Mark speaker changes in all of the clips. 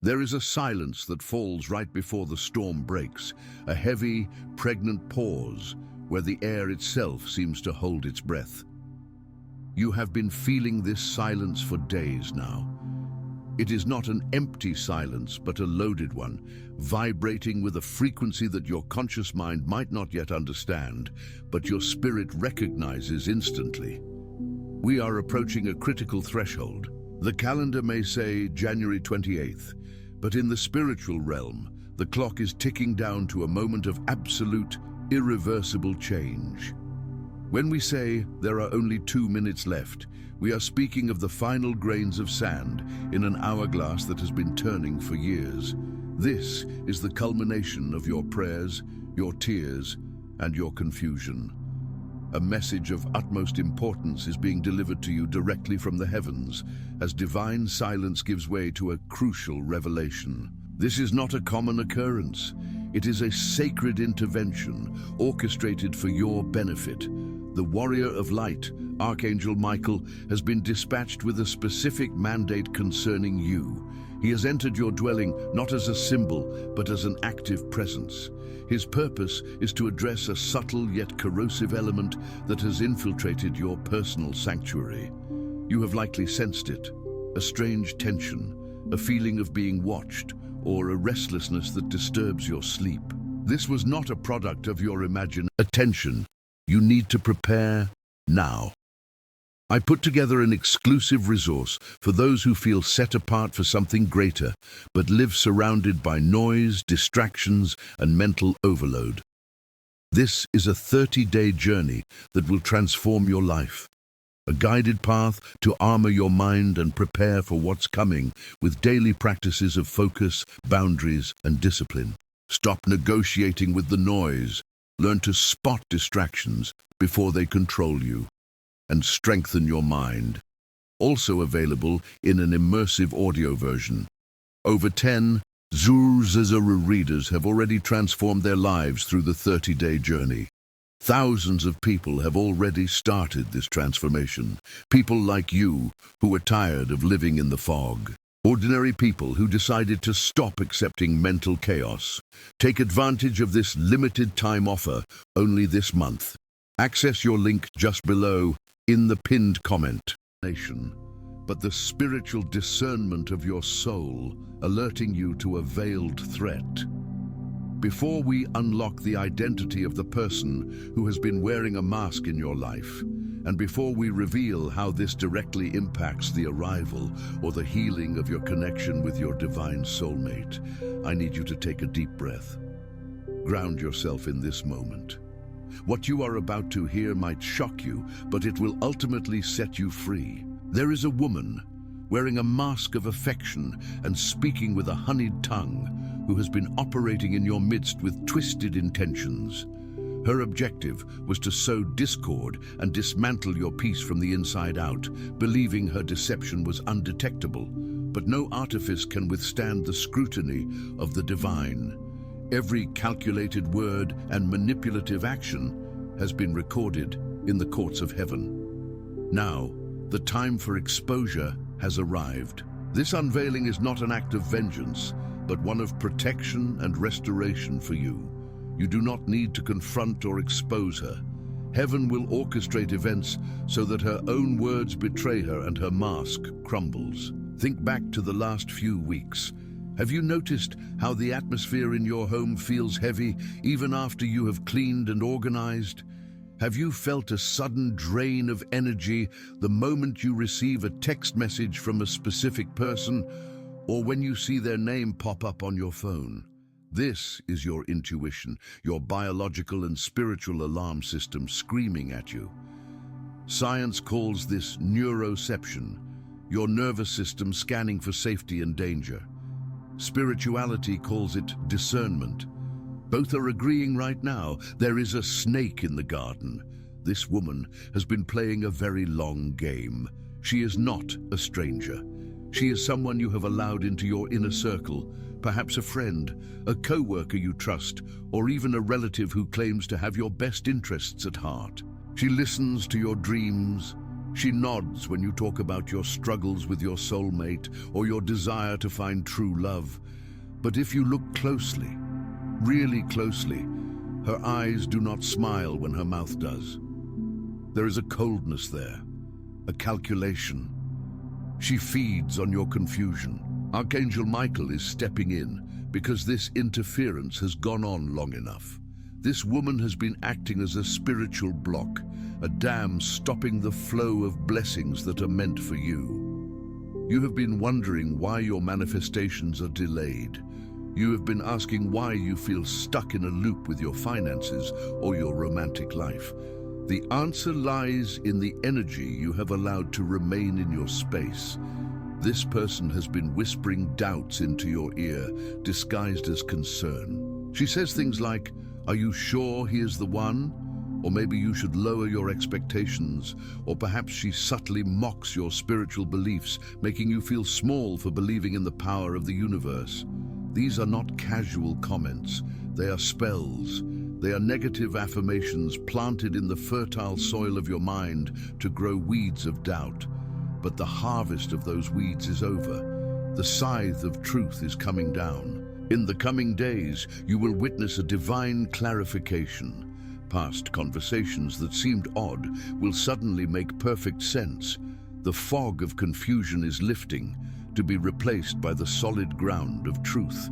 Speaker 1: There is a silence that falls right before the storm breaks, a heavy, pregnant pause where the air itself seems to hold its breath. You have been feeling this silence for days now. It is not an empty silence, but a loaded one, vibrating with a frequency that your conscious mind might not yet understand, but your spirit recognizes instantly. We are approaching a critical threshold. The calendar may say January 28th, but in the spiritual realm, the clock is ticking down to a moment of absolute, irreversible change. When we say there are only 2 minutes left, we are speaking of the final grains of sand in an hourglass that has been turning for years. This is the culmination of your prayers, your tears, and your confusion. A message of utmost importance is being delivered to you directly from the heavens, as divine silence gives way to a crucial revelation. This is not a common occurrence. It is a sacred intervention orchestrated for your benefit. The warrior of light, Archangel Michael, has been dispatched with a specific mandate concerning you. He has entered your dwelling not as a symbol, but as an active presence. His purpose is to address a subtle yet corrosive element that has infiltrated your personal sanctuary. You have likely sensed it, a strange tension, a feeling of being watched, or a restlessness that disturbs your sleep. This was not a product of your imagination. Attention, you need to prepare now. I put together an exclusive resource for those who feel set apart for something greater, but live surrounded by noise, distractions, and mental overload. This is a 30-day journey that will transform your life. A guided path to armor your mind and prepare for what's coming with daily practices of focus, boundaries, and discipline. Stop negotiating with the noise. Learn to spot distractions before they control you, and strengthen your mind. Also available in an immersive audio version. Over 10 Zuzazara readers have already transformed their lives through the 30-day journey. Thousands of people have already started this transformation. People like you who are tired of living in the fog. Ordinary people who decided to stop accepting mental chaos. Take advantage of this limited time offer only this month. Access your link just below in the pinned comment. But the spiritual discernment of your soul, alerting you to a veiled threat. Before we unlock the identity of the person who has been wearing a mask in your life, and before we reveal how this directly impacts the arrival or the healing of your connection with your divine soulmate, I need you to take a deep breath. Ground yourself in this moment. What you are about to hear might shock you, but it will ultimately set you free. There is a woman wearing a mask of affection and speaking with a honeyed tongue who has been operating in your midst with twisted intentions. Her objective was to sow discord and dismantle your peace from the inside out, believing her deception was undetectable. But no artifice can withstand the scrutiny of the divine. Every calculated word and manipulative action has been recorded in the courts of heaven. Now, the time for exposure has arrived. This unveiling is not an act of vengeance, but one of protection and restoration for you. You do not need to confront or expose her. Heaven will orchestrate events so that her own words betray her and her mask crumbles. Think back to the last few weeks. Have you noticed how the atmosphere in your home feels heavy even after you have cleaned and organized? Have you felt a sudden drain of energy the moment you receive a text message from a specific person, or when you see their name pop up on your phone? This is your intuition, your biological and spiritual alarm system screaming at you. Science calls this neuroception, your nervous system scanning for safety and danger. Spirituality calls it discernment. Both are agreeing right now. There is a snake in the garden. This woman has been playing a very long game. She is not a stranger. She is someone you have allowed into your inner circle, perhaps a friend, a co-worker you trust, or even a relative who claims to have your best interests at heart. She listens to your dreams, She nods when you talk about your struggles with your soulmate or your desire to find true love. But if you look closely, really closely, her eyes do not smile when her mouth does. There is a coldness there, a calculation. She feeds on your confusion. Archangel Michael is stepping in because this interference has gone on long enough. This woman has been acting as a spiritual block, a dam stopping the flow of blessings that are meant for you. You have been wondering why your manifestations are delayed. You have been asking why you feel stuck in a loop with your finances or your romantic life. The answer lies in the energy you have allowed to remain in your space. This person has been whispering doubts into your ear, disguised as concern. She says things like, "Are you sure he is the one?" Or maybe you should lower your expectations. Or perhaps she subtly mocks your spiritual beliefs, making you feel small for believing in the power of the universe. These are not casual comments. They are spells. They are negative affirmations planted in the fertile soil of your mind to grow weeds of doubt. But the harvest of those weeds is over. The scythe of truth is coming down. In the coming days, you will witness a divine clarification. Past conversations that seemed odd will suddenly make perfect sense. The fog of confusion is lifting, to be replaced by the solid ground of truth.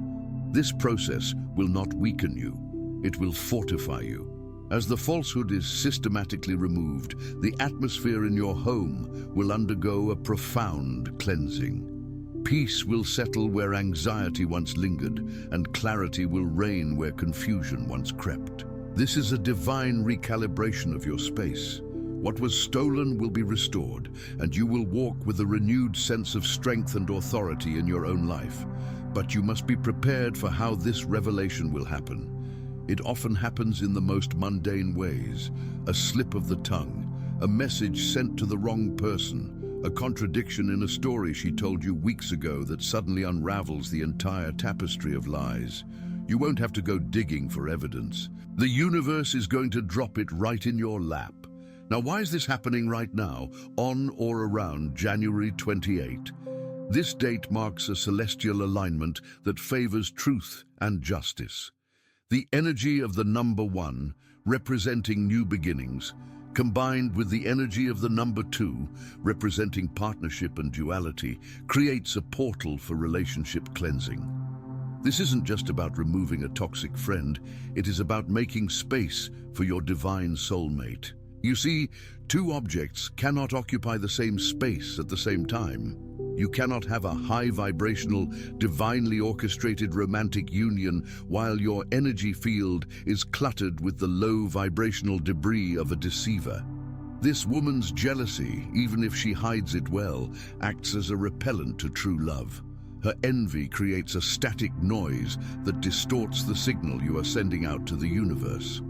Speaker 1: This process will not weaken you. It will fortify you. As the falsehood is systematically removed, the atmosphere in your home will undergo a profound cleansing. Peace will settle where anxiety once lingered, and clarity will reign where confusion once crept. This is a divine recalibration of your space. What was stolen will be restored, and you will walk with a renewed sense of strength and authority in your own life. But you must be prepared for how this revelation will happen. It often happens in the most mundane ways: a slip of the tongue, a message sent to the wrong person, a contradiction in a story she told you weeks ago that suddenly unravels the entire tapestry of lies. You won't have to go digging for evidence. The universe is going to drop it right in your lap. Now, why is this happening right now, on or around January 28? This date marks a celestial alignment that favors truth and justice. The energy of the number 1, representing new beginnings, combined with the energy of the number 2, representing partnership and duality, creates a portal for relationship cleansing. This isn't just about removing a toxic friend, it is about making space for your divine soulmate. You see, two objects cannot occupy the same space at the same time. You cannot have a high vibrational, divinely orchestrated romantic union while your energy field is cluttered with the low vibrational debris of a deceiver. This woman's jealousy, even if she hides it well, acts as a repellent to true love. Her envy creates a static noise that distorts the signal you are sending out to the universe.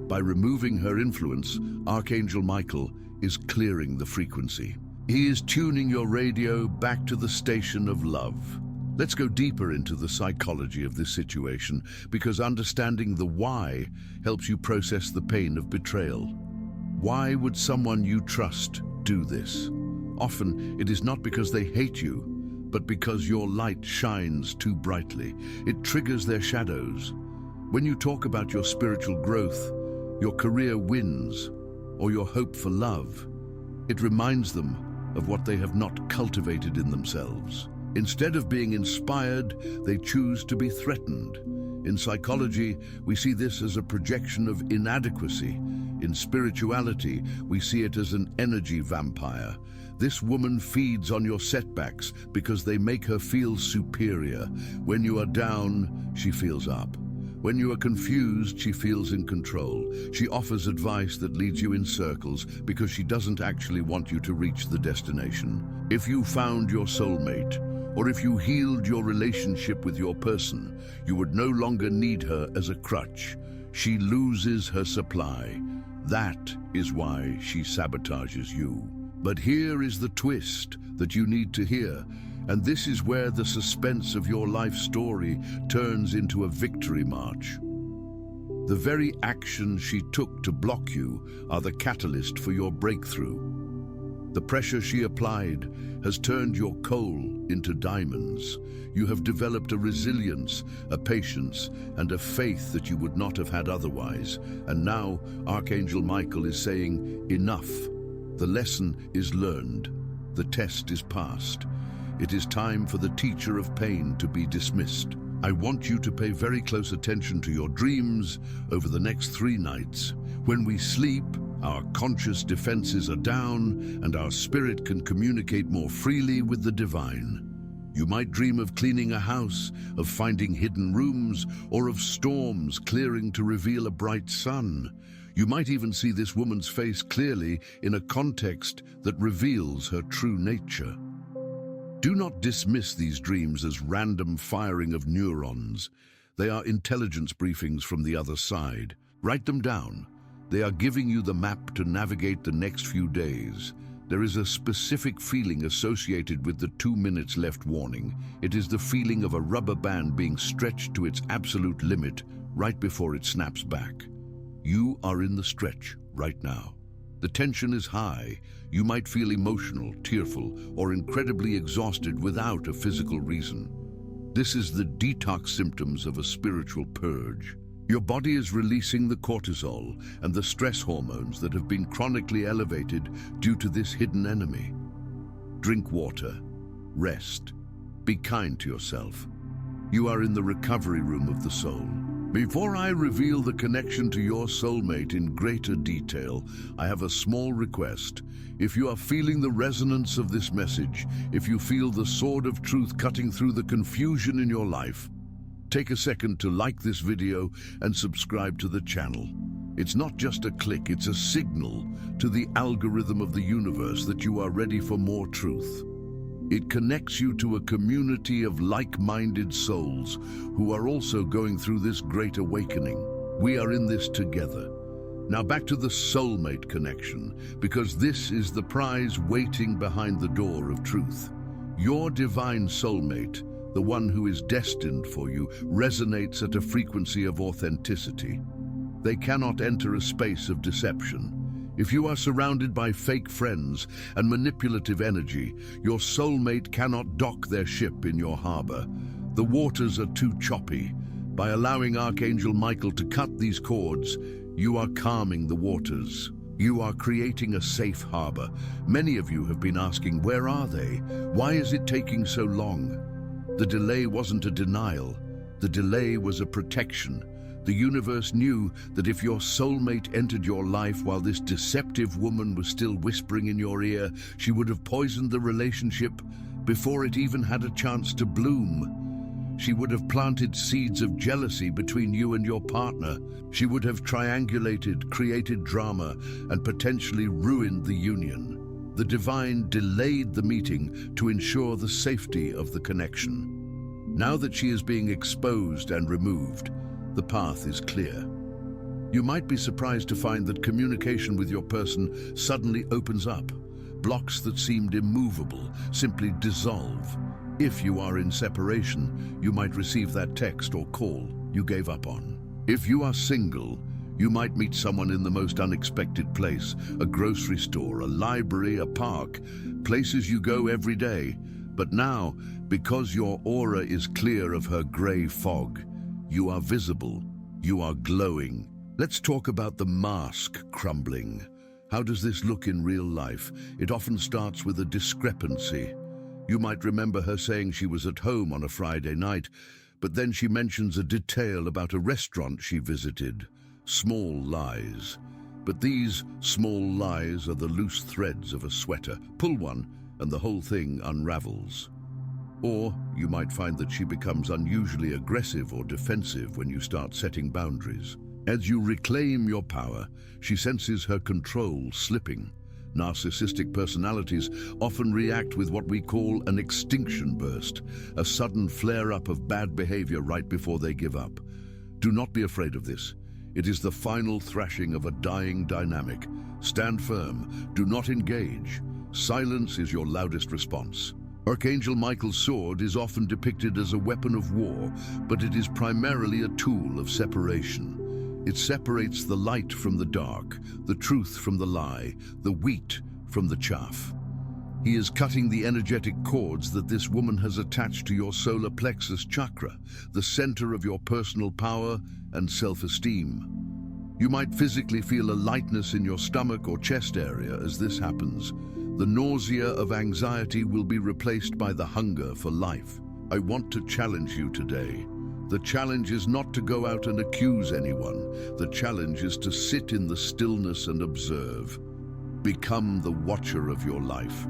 Speaker 1: By removing her influence, Archangel Michael is clearing the frequency. He is tuning your radio back to the station of love. Let's go deeper into the psychology of this situation, because understanding the why helps you process the pain of betrayal. Why would someone you trust do this? Often, it is not because they hate you, but because your light shines too brightly. It triggers their shadows. When you talk about your spiritual growth, your career wins, or your hope for love, it reminds them of what they have not cultivated in themselves. Instead of being inspired, they choose to be threatened. In psychology, we see this as a projection of inadequacy. In spirituality, we see it as an energy vampire. This woman feeds on your setbacks because they make her feel superior. When you are down, she feels up. When you are confused, she feels in control. She offers advice that leads you in circles because she doesn't actually want you to reach the destination. If you found your soulmate, or if you healed your relationship with your person, you would no longer need her as a crutch. She loses her supply. That is why she sabotages you. But here is the twist that you need to hear. And this is where the suspense of your life story turns into a victory march. The very actions she took to block you are the catalyst for your breakthrough. The pressure she applied has turned your coal into diamonds. You have developed a resilience, a patience, and a faith that you would not have had otherwise. And now Archangel Michael is saying, enough. The lesson is learned. The test is passed. It is time for the teacher of pain to be dismissed. I want you to pay very close attention to your dreams over the next 3 nights. When we sleep, our conscious defenses are down and our spirit can communicate more freely with the divine. You might dream of cleaning a house, of finding hidden rooms, or of storms clearing to reveal a bright sun. You might even see this woman's face clearly in a context that reveals her true nature. Do not dismiss these dreams as random firing of neurons. They are intelligence briefings from the other side. Write them down. They are giving you the map to navigate the next few days. There is a specific feeling associated with the 2 minutes left warning. It is the feeling of a rubber band being stretched to its absolute limit right before it snaps back. You are in the stretch right now. The tension is high. You might feel emotional, tearful, or incredibly exhausted without a physical reason. This is the detox symptoms of a spiritual purge. Your body is releasing the cortisol and the stress hormones that have been chronically elevated due to this hidden enemy. Drink water. Rest. Be kind to yourself. You are in the recovery room of the soul. Before I reveal the connection to your soulmate in greater detail, I have a small request. If you are feeling the resonance of this message, if you feel the sword of truth cutting through the confusion in your life, take a second to like this video and subscribe to the channel. It's not just a click, it's a signal to the algorithm of the universe that you are ready for more truth. It connects you to a community of like-minded souls who are also going through this great awakening. We are in this together. Now back to the soulmate connection, because this is the prize waiting behind the door of truth. Your divine soulmate, the one who is destined for you, resonates at a frequency of authenticity. They cannot enter a space of deception. If you are surrounded by fake friends and manipulative energy, your soulmate cannot dock their ship in your harbor. The waters are too choppy. By allowing Archangel Michael to cut these cords, you are calming the waters. You are creating a safe harbor. Many of you have been asking, where are they? Why is it taking so long? The delay wasn't a denial. The delay was a protection. The universe knew that if your soulmate entered your life while this deceptive woman was still whispering in your ear, she would have poisoned the relationship before it even had a chance to bloom. She would have planted seeds of jealousy between you and your partner. She would have triangulated, created drama, and potentially ruined the union. The divine delayed the meeting to ensure the safety of the connection. Now that she is being exposed and removed, the path is clear. You might be surprised to find that communication with your person suddenly opens up. Blocks that seemed immovable simply dissolve. If you are in separation, you might receive that text or call you gave up on. If you are single, you might meet someone in the most unexpected place, a grocery store, a library, a park, places you go every day. But now, because your aura is clear of her gray fog, you are visible, you are glowing. Let's talk about the mask crumbling. How does this look in real life? It often starts with a discrepancy. You might remember her saying she was at home on a Friday night, but then she mentions a detail about a restaurant she visited. Small lies. But these small lies are the loose threads of a sweater. Pull one, and the whole thing unravels. Or you might find that she becomes unusually aggressive or defensive when you start setting boundaries. As you reclaim your power, she senses her control slipping. Narcissistic personalities often react with what we call an extinction burst, a sudden flare-up of bad behavior right before they give up. Do not be afraid of this. It is the final thrashing of a dying dynamic. Stand firm. Do not engage. Silence is your loudest response. Archangel Michael's sword is often depicted as a weapon of war, but it is primarily a tool of separation. It separates the light from the dark, the truth from the lie, the wheat from the chaff. He is cutting the energetic cords that this woman has attached to your solar plexus chakra, the center of your personal power and self-esteem. You might physically feel a lightness in your stomach or chest area as this happens. The nausea of anxiety will be replaced by the hunger for life. I want to challenge you today. The challenge is not to go out and accuse anyone. The challenge is to sit in the stillness and observe. Become the watcher of your life.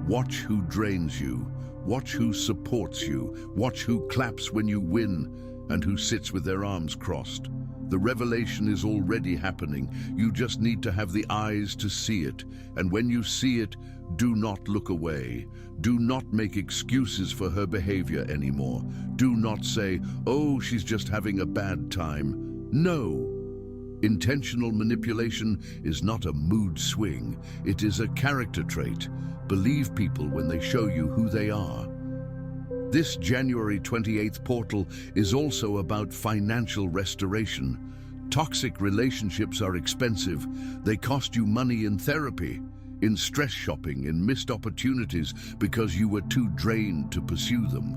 Speaker 1: Watch who drains you. Watch who supports you. Watch who claps when you win and who sits with their arms crossed. The revelation is already happening. You just need to have the eyes to see it. And when you see it, do not look away. Do not make excuses for her behavior anymore. Do not say, "Oh, she's just having a bad time." No. Intentional manipulation is not a mood swing. It is a character trait. Believe people when they show you who they are. This January 28th portal is also about financial restoration. Toxic relationships are expensive. They cost you money in therapy, in stress shopping, in missed opportunities because you were too drained to pursue them.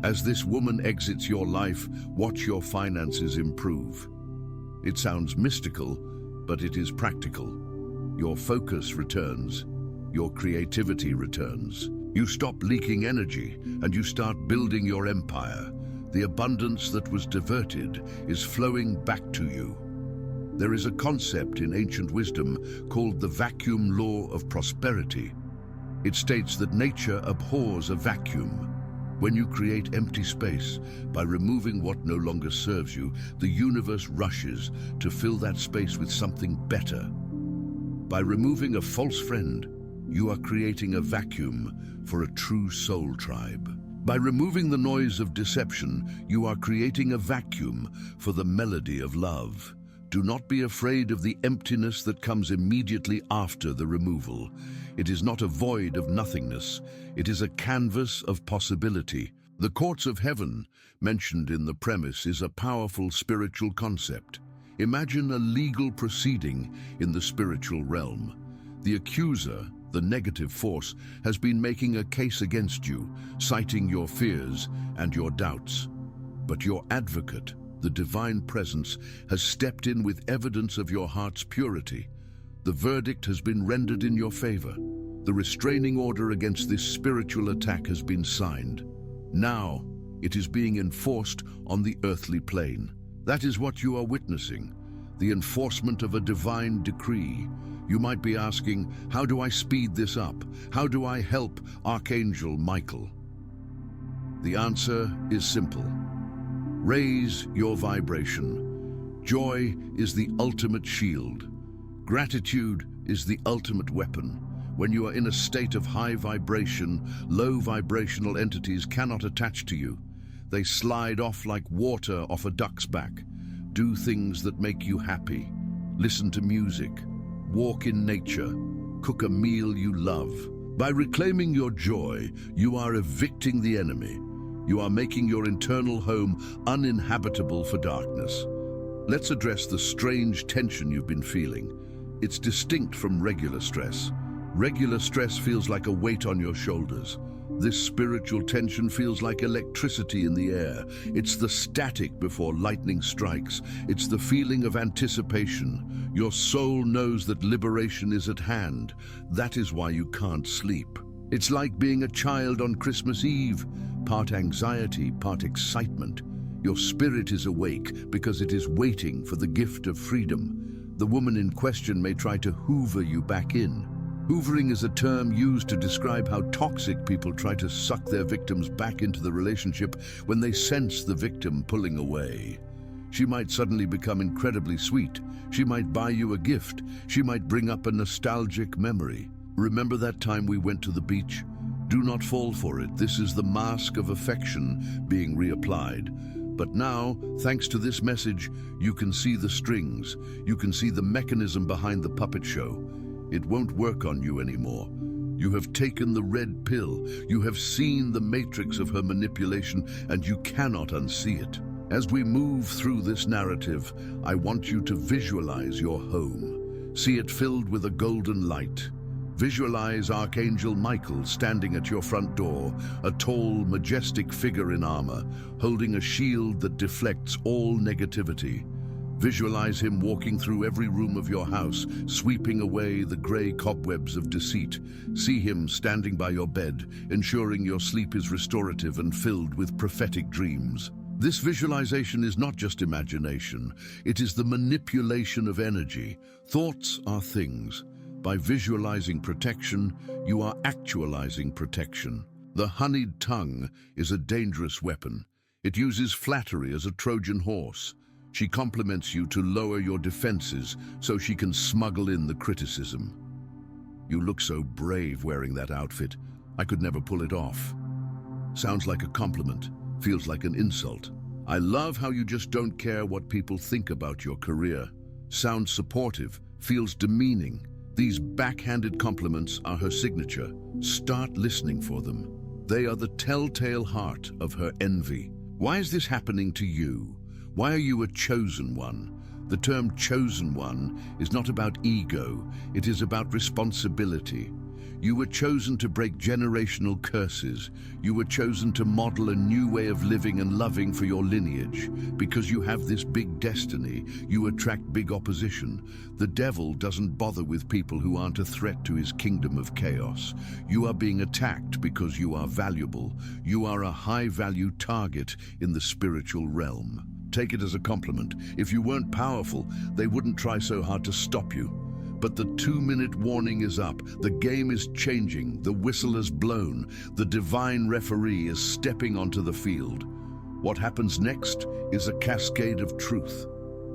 Speaker 1: As this woman exits your life, watch your finances improve. It sounds mystical, but it is practical. Your focus returns. Your creativity returns. You stop leaking energy and you start building your empire. The abundance that was diverted is flowing back to you. There is a concept in ancient wisdom called the vacuum law of prosperity. It states that nature abhors a vacuum. When you create empty space, by removing what no longer serves you, the universe rushes to fill that space with something better. By removing a false friend, you are creating a vacuum for a true soul tribe. By removing the noise of deception, you are creating a vacuum for the melody of love. Do not be afraid of the emptiness that comes immediately after the removal. It is not a void of nothingness. It is a canvas of possibility. The courts of heaven, mentioned in the premise, is a powerful spiritual concept. Imagine a legal proceeding in the spiritual realm. The accuser, the negative force, has been making a case against you, citing your fears and your doubts. But your advocate, the divine presence, has stepped in with evidence of your heart's purity. The verdict has been rendered in your favor. The restraining order against this spiritual attack has been signed. Now, it is being enforced on the earthly plane. That is what you are witnessing, the enforcement of a divine decree. You might be asking, how do I speed this up? How do I help Archangel Michael? The answer is simple. Raise your vibration. Joy is the ultimate shield. Gratitude is the ultimate weapon. When you are in a state of high vibration, low vibrational entities cannot attach to you. They slide off like water off a duck's back. Do things that make you happy. Listen to music. Walk in nature. Cook a meal you love. By reclaiming your joy, you are evicting the enemy. You are making your internal home uninhabitable for darkness. Let's address the strange tension you've been feeling. It's distinct from regular stress. Regular stress feels like a weight on your shoulders. This spiritual tension feels like electricity in the air. It's the static before lightning strikes. It's the feeling of anticipation. Your soul knows that liberation is at hand. That is why you can't sleep. It's like being a child on Christmas Eve, part anxiety, part excitement. Your spirit is awake because it is waiting for the gift of freedom. The woman in question may try to hoover you back in. Hoovering is a term used to describe how toxic people try to suck their victims back into the relationship when they sense the victim pulling away. She might suddenly become incredibly sweet. She might buy you a gift. She might bring up a nostalgic memory. Remember that time we went to the beach? Do not fall for it. This is the mask of affection being reapplied. But now, thanks to this message, you can see the strings. You can see the mechanism behind the puppet show. It won't work on you anymore. You have taken the red pill. You have seen the matrix of her manipulation, and you cannot unsee it. As we move through this narrative, I want you to visualize your home. See it filled with a golden light. Visualize Archangel Michael standing at your front door, a tall, majestic figure in armor, holding a shield that deflects all negativity. Visualize him walking through every room of your house, sweeping away the gray cobwebs of deceit. See him standing by your bed, ensuring your sleep is restorative and filled with prophetic dreams. This visualization is not just imagination, it is the manipulation of energy. Thoughts are things. By visualizing protection, you are actualizing protection. The honeyed tongue is a dangerous weapon. It uses flattery as a Trojan horse. She compliments you to lower your defenses so she can smuggle in the criticism. You look so brave wearing that outfit. I could never pull it off. Sounds like a compliment, feels like an insult. I love how you just don't care what people think about your career. Sounds supportive, feels demeaning. These backhanded compliments are her signature. Start listening for them. They are the telltale heart of her envy. Why is this happening to you? Why are you a chosen one? The term chosen one is not about ego, it is about responsibility. You were chosen to break generational curses. You were chosen to model a new way of living and loving for your lineage. Because you have this big destiny, you attract big opposition. The devil doesn't bother with people who aren't a threat to his kingdom of chaos. You are being attacked because you are valuable. You are a high-value target in the spiritual realm. Take it as a compliment. If you weren't powerful, they wouldn't try so hard to stop you. But the 2-minute warning is up. The game is changing. The whistle has blown. The divine referee is stepping onto the field. What happens next is a cascade of truth.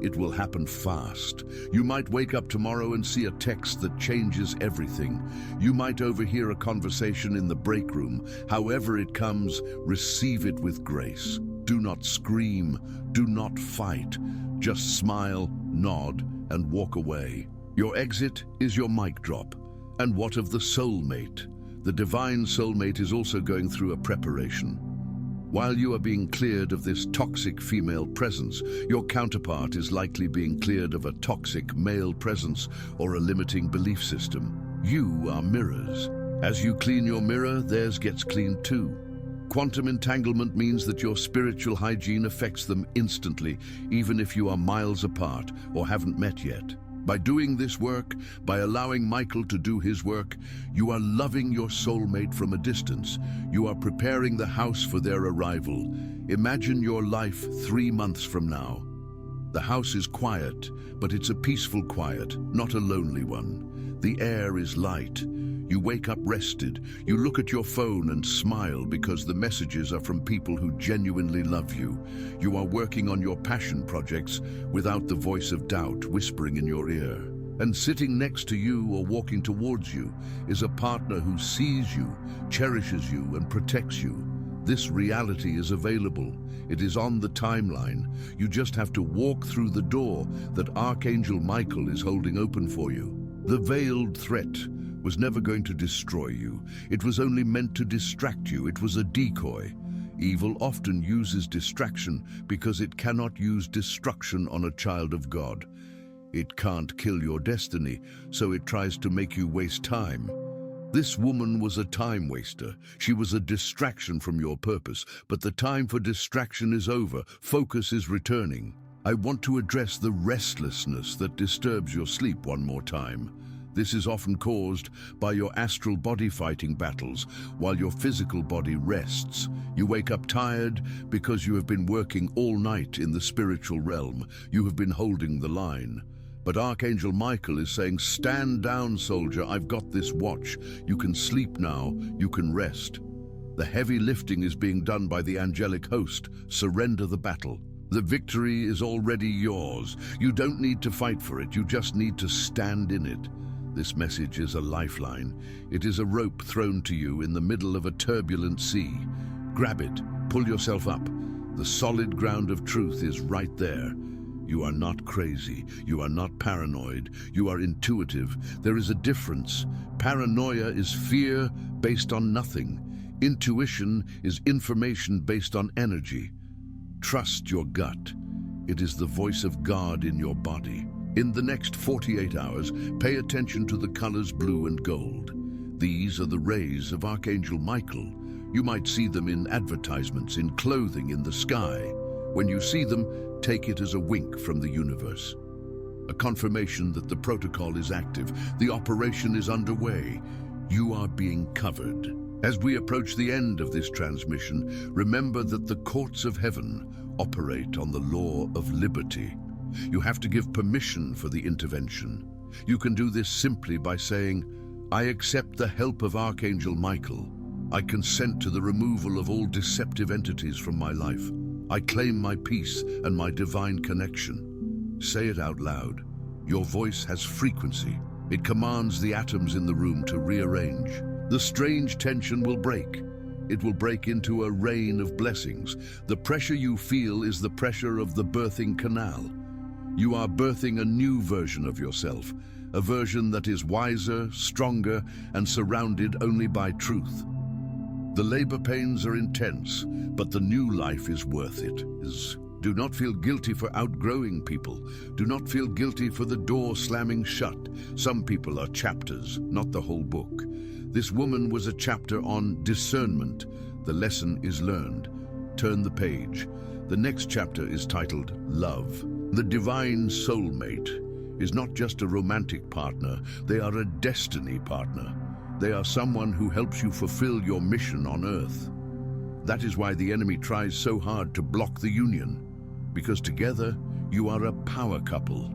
Speaker 1: It will happen fast. You might wake up tomorrow and see a text that changes everything. You might overhear a conversation in the break room. However it comes, receive it with grace. Do not scream. Do not fight. Just smile, nod, and walk away. Your exit is your mic drop. And what of the soulmate? The divine soulmate is also going through a preparation. While you are being cleared of this toxic female presence, your counterpart is likely being cleared of a toxic male presence or a limiting belief system. You are mirrors. As you clean your mirror, theirs gets cleaned too. Quantum entanglement means that your spiritual hygiene affects them instantly, even if you are miles apart or haven't met yet. By doing this work, by allowing Michael to do his work, you are loving your soulmate from a distance. You are preparing the house for their arrival. Imagine your life 3 months from now. The house is quiet, but it's a peaceful quiet, not a lonely one. The air is light. You wake up rested. You look at your phone and smile because the messages are from people who genuinely love you. You are working on your passion projects without the voice of doubt whispering in your ear. And sitting next to you or walking towards you is a partner who sees you, cherishes you, and protects you. This reality is available. It is on the timeline. You just have to walk through the door that Archangel Michael is holding open for you. The veiled threat was never going to destroy you. It was only meant to distract you. It was a decoy. Evil often uses distraction because it cannot use destruction on a child of God. It can't kill your destiny, so it tries to make you waste time. This woman was a time waster. She was a distraction from your purpose, but the time for distraction is over. Focus is returning. I want to address the restlessness that disturbs your sleep one more time. This is often caused by your astral body fighting battles while your physical body rests. You wake up tired because you have been working all night in the spiritual realm. You have been holding the line. But Archangel Michael is saying, stand down, soldier, I've got this watch. You can sleep now, you can rest. The heavy lifting is being done by the angelic host. Surrender the battle. The victory is already yours. You don't need to fight for it, you just need to stand in it. This message is a lifeline. It is a rope thrown to you in the middle of a turbulent sea. Grab it, pull yourself up. The solid ground of truth is right there. You are not crazy. You are not paranoid. You are intuitive. There is a difference. Paranoia is fear based on nothing. Intuition is information based on energy. Trust your gut. It is the voice of God in your body. In the next 48 hours, pay attention to the colors blue and gold. These are the rays of Archangel Michael. You might see them in advertisements, in clothing, in the sky. When you see them, take it as a wink from the universe. A confirmation that the protocol is active, the operation is underway. You are being covered. As we approach the end of this transmission, remember that the courts of heaven operate on the law of liberty. You have to give permission for the intervention. You can do this simply by saying, I accept the help of Archangel Michael. I consent to the removal of all deceptive entities from my life. I claim my peace and my divine connection. Say it out loud. Your voice has frequency. It commands the atoms in the room to rearrange. The strange tension will break. It will break into a rain of blessings. The pressure you feel is the pressure of the birthing canal. You are birthing a new version of yourself, a version that is wiser, stronger, and surrounded only by truth. The labor pains are intense, but the new life is worth it. Do not feel guilty for outgrowing people. Do not feel guilty for the door slamming shut. Some people are chapters, not the whole book. This woman was a chapter on discernment. The lesson is learned. Turn the page. The next chapter is titled Love. The divine soulmate is not just a romantic partner, they are a destiny partner. They are someone who helps you fulfill your mission on earth. That is why the enemy tries so hard to block the union, because together you are a power couple.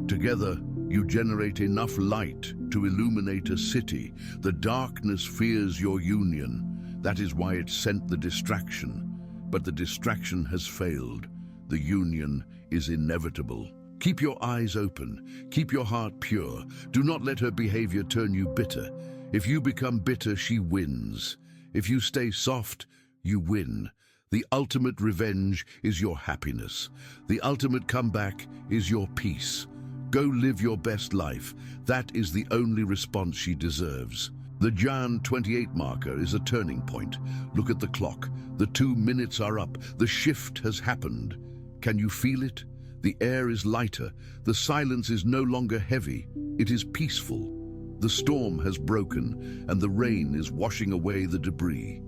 Speaker 1: Together you generate enough light to illuminate a city. The darkness fears your union. That is why it sent the distraction. But the distraction has failed. The union is inevitable. Keep your eyes open. Keep your heart pure. Do not let her behavior turn you bitter. If you become bitter, she wins. If you stay soft, you win. The ultimate revenge is your happiness. The ultimate comeback is your peace. Go live your best life. That is the only response she deserves. The Jan 28 marker is a turning point. Look at the clock. The 2 minutes are up. The shift has happened. Can you feel it? The air is lighter. The silence is no longer heavy. It is peaceful. The storm has broken, and the rain is washing away the debris.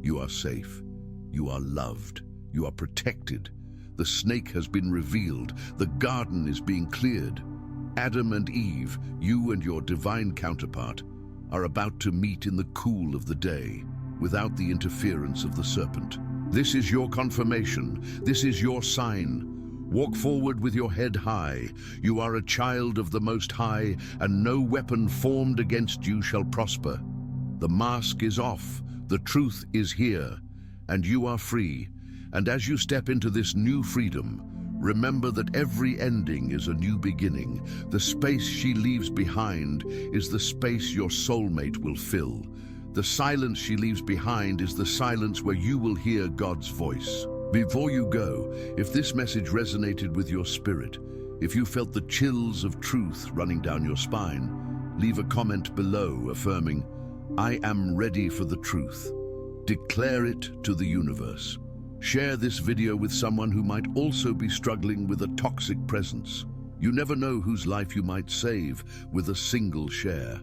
Speaker 1: You are safe. You are loved. You are protected. The snake has been revealed. The garden is being cleared. Adam and Eve, you and your divine counterpart, are about to meet in the cool of the day, without the interference of the serpent. This is your confirmation. This is your sign. Walk forward with your head high. You are a child of the Most High, and no weapon formed against you shall prosper. The mask is off. The truth is here, and you are free. And as you step into this new freedom, remember that every ending is a new beginning. The space she leaves behind is the space your soulmate will fill. The silence she leaves behind is the silence where you will hear God's voice. Before you go, if this message resonated with your spirit, if you felt the chills of truth running down your spine, leave a comment below affirming, I am ready for the truth. Declare it to the universe. Share this video with someone who might also be struggling with a toxic presence. You never know whose life you might save with a single share.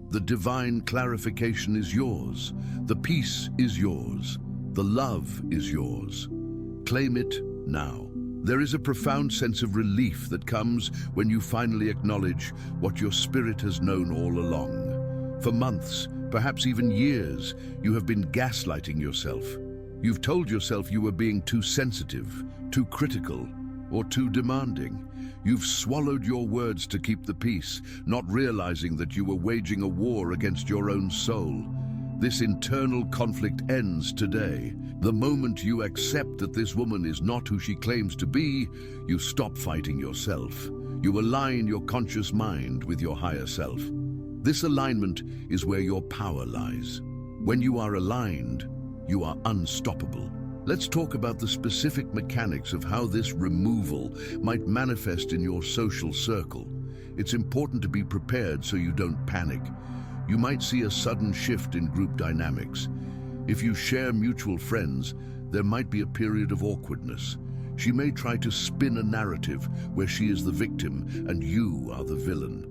Speaker 1: The divine clarification is yours. The peace is yours. The love is yours. Claim it now. There is a profound sense of relief that comes when you finally acknowledge what your spirit has known all along. For months, perhaps even years, you have been gaslighting yourself. You've told yourself you were being too sensitive, too critical, or too demanding. You've swallowed your words to keep the peace, not realizing that you were waging a war against your own soul. This internal conflict ends today. The moment you accept that this woman is not who she claims to be, you stop fighting yourself. You align your conscious mind with your higher self. This alignment is where your power lies. When you are aligned, you are unstoppable. Let's talk about the specific mechanics of how this removal might manifest in your social circle. It's important to be prepared so you don't panic. You might see a sudden shift in group dynamics. If you share mutual friends, there might be a period of awkwardness. She may try to spin a narrative where she is the victim and you are the villain.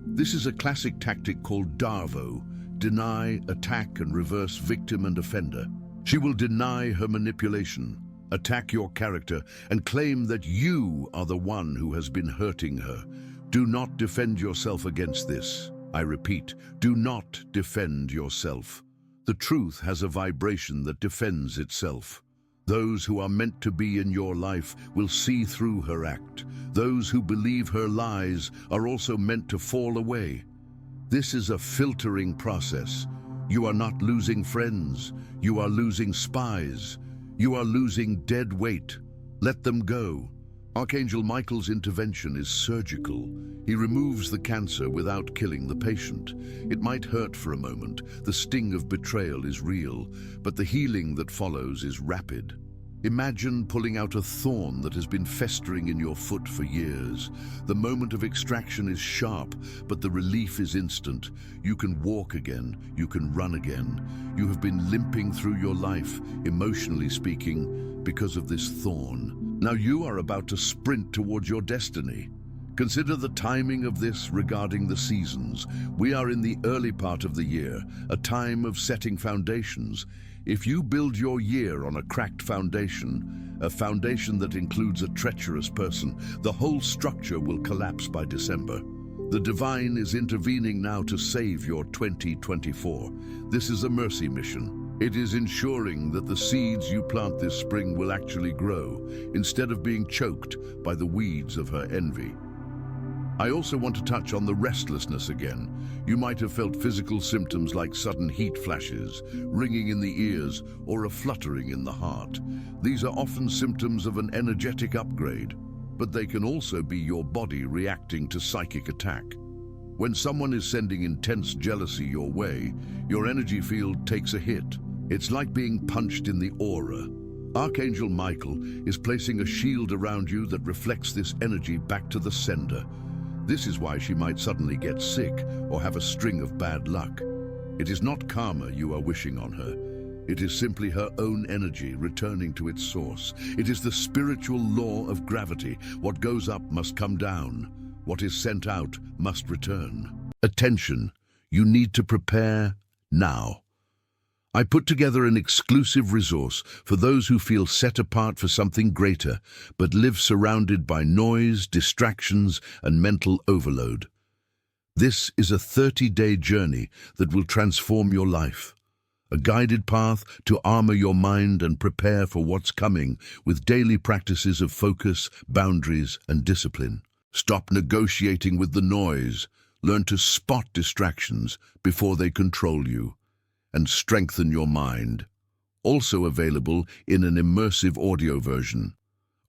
Speaker 1: This is a classic tactic called DARVO, deny, attack and reverse victim and offender. She will deny her manipulation, attack your character, and claim that you are the one who has been hurting her. Do not defend yourself against this. I repeat, do not defend yourself. The truth has a vibration that defends itself. Those who are meant to be in your life will see through her act. Those who believe her lies are also meant to fall away. This is a filtering process. You are not losing friends. You are losing spies. You are losing dead weight. Let them go. Archangel Michael's intervention is surgical. He removes the cancer without killing the patient. It might hurt for a moment. The sting of betrayal is real, but the healing that follows is rapid. Imagine pulling out a thorn that has been festering in your foot for years. The moment of extraction is sharp, but the relief is instant. You can walk again. You can run again. You have been limping through your life, emotionally speaking, because of this thorn. Now you are about to sprint towards your destiny. Consider the timing of this regarding the seasons. We are in the early part of the year, a time of setting foundations. If you build your year on a cracked foundation, a foundation that includes a treacherous person, the whole structure will collapse by December. The divine is intervening now to save your 2024. This is a mercy mission. It is ensuring that the seeds you plant this spring will actually grow, instead of being choked by the weeds of her envy. I also want to touch on the restlessness again. You might have felt physical symptoms like sudden heat flashes, ringing in the ears, or a fluttering in the heart. These are often symptoms of an energetic upgrade, but they can also be your body reacting to psychic attack. When someone is sending intense jealousy your way, your energy field takes a hit. It's like being punched in the aura. Archangel Michael is placing a shield around you that reflects this energy back to the sender. This is why she might suddenly get sick or have a string of bad luck. It is not karma you are wishing on her. It is simply her own energy returning to its source. It is the spiritual law of gravity. What goes up must come down. What is sent out must return. Attention, you need to prepare now. I put together an exclusive resource for those who feel set apart for something greater, but live surrounded by noise, distractions, and mental overload. This is a 30-day journey that will transform your life. A guided path to armor your mind and prepare for what's coming with daily practices of focus, boundaries, and discipline. Stop negotiating with the noise. Learn to spot distractions before they control you, and strengthen your mind. Also available in an immersive audio version.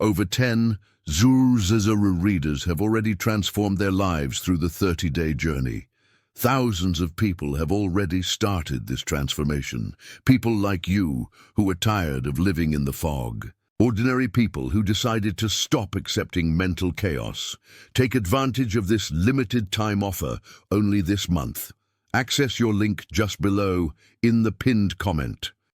Speaker 1: Over 10 Zuru readers have already transformed their lives through the 30-day journey. Thousands of people have already started this transformation. People like you who are tired of living in the fog. Ordinary people who decided to stop accepting mental chaos. Take advantage of this limited time offer only this month. Access your link just below in the pinned comment.